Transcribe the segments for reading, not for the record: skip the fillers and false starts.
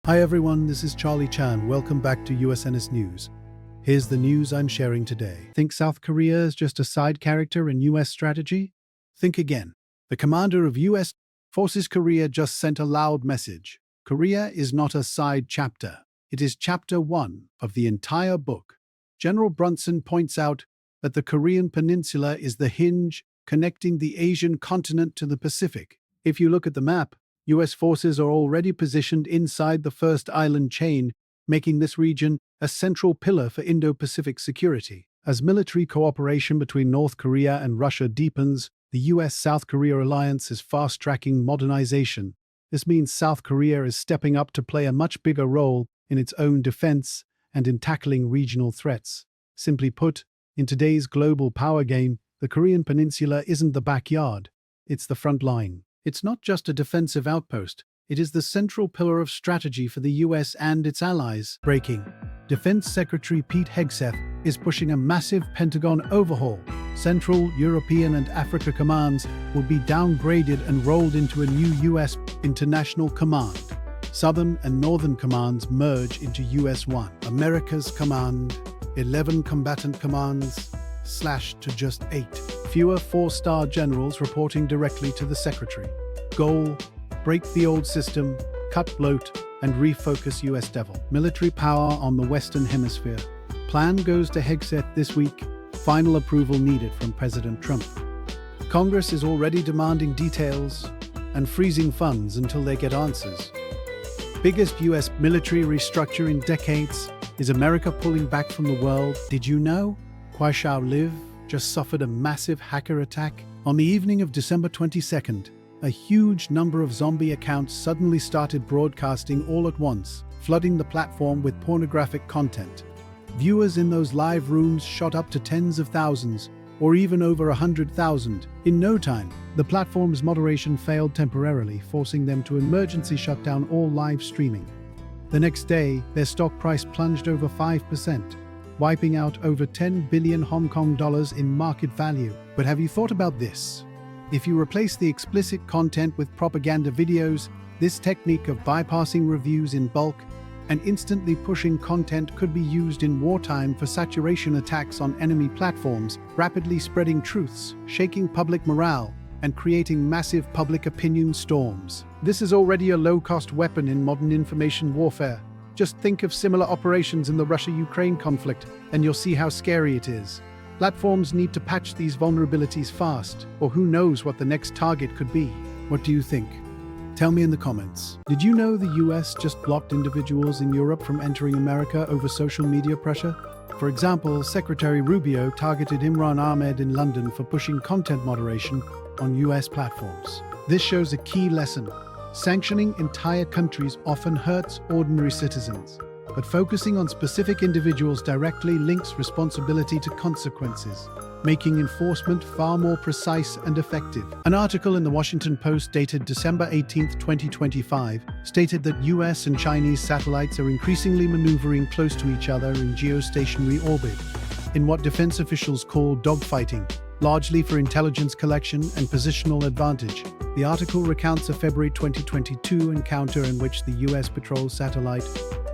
Hi everyone, this is Charlie Chan. Welcome back to USNS News. Here's the news I'm sharing today. Think South Korea is just a side character in US strategy? Think again. The commander of US Forces Korea just sent a loud message. Korea is not a side chapter. It is chapter 1 of the entire book. General Brunson points out that the Korean peninsula is the hinge connecting the Asian continent to the Pacific. If you look at the map, US forces are already positioned inside the first island chain, making this region a central pillar for Indo-Pacific security. As military cooperation between North Korea and Russia deepens, the US-South Korea alliance is fast-tracking modernization. This means South Korea is stepping up to play a much bigger role in its own defense and in tackling regional threats. Simply put, in today's global power game, the Korean peninsula isn't the backyard, it's the front line. It's not just a defensive outpost, it is the central pillar of strategy for the US and its allies. Breaking. Defense Secretary Pete Hegseth is pushing a massive Pentagon overhaul. Central, European, and Africa commands will be downgraded and rolled into a new US international command. Southern and Northern commands merge into US-1. America's command, 11 combatant commands, slashed to just 8. Fewer 4-star generals reporting directly to the Secretary. Goal: break the old system, cut bloat, and refocus US Devil. Military power on the Western Hemisphere. Plan goes to Hegseth this week. Final approval needed from President Trump. Congress is already demanding details and freezing funds until they get answers. Biggest US military restructure in decades. Is America pulling back from the world? Did you know Kuaishou Live just suffered a massive hacker attack? On the evening of December 22nd, a huge number of zombie accounts suddenly started broadcasting all at once, flooding the platform with pornographic content. Viewers in those live rooms shot up to tens of thousands, or even over 100,000. In no time, the platform's moderation failed temporarily, forcing them to emergency shut down all live streaming. The next day, their stock price plunged over 5%. Wiping out over 10 billion Hong Kong dollars in market value. But have you thought about this? If you replace the explicit content with propaganda videos, this technique of bypassing reviews in bulk and instantly pushing content could be used in wartime for saturation attacks on enemy platforms, rapidly spreading truths, shaking public morale, and creating massive public opinion storms. This is already a low-cost weapon in modern information warfare. Just think of similar operations in the Russia-Ukraine conflict, and you'll see how scary it is. Platforms need to patch these vulnerabilities fast, or who knows what the next target could be. What do you think? Tell me in the comments. Did you know the US just blocked individuals in Europe from entering America over social media pressure? For example, Secretary Rubio targeted Imran Ahmed in London for pushing content moderation on US platforms. This shows a key lesson. Sanctioning entire countries often hurts ordinary citizens, but focusing on specific individuals directly links responsibility to consequences, making enforcement far more precise and effective. An article in the Washington Post dated December 18, 2025, stated that US and Chinese satellites are increasingly maneuvering close to each other in geostationary orbit, in what defense officials call dogfighting, largely for intelligence collection and positional advantage. The article recounts a February 2022 encounter in which the US patrol satellite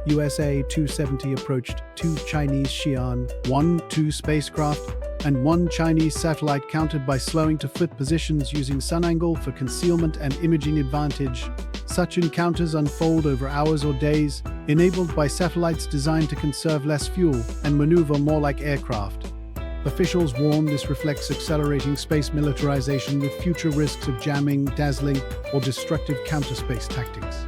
USA-270 approached 2 Chinese Xi'an 1-2 spacecraft and 1 Chinese satellite countered by slowing to foot positions using sun angle for concealment and imaging advantage. Such encounters unfold over hours or days, enabled by satellites designed to conserve less fuel and maneuver more like aircraft. Officials warn this reflects accelerating space militarization with future risks of jamming, dazzling, or destructive counter-space tactics.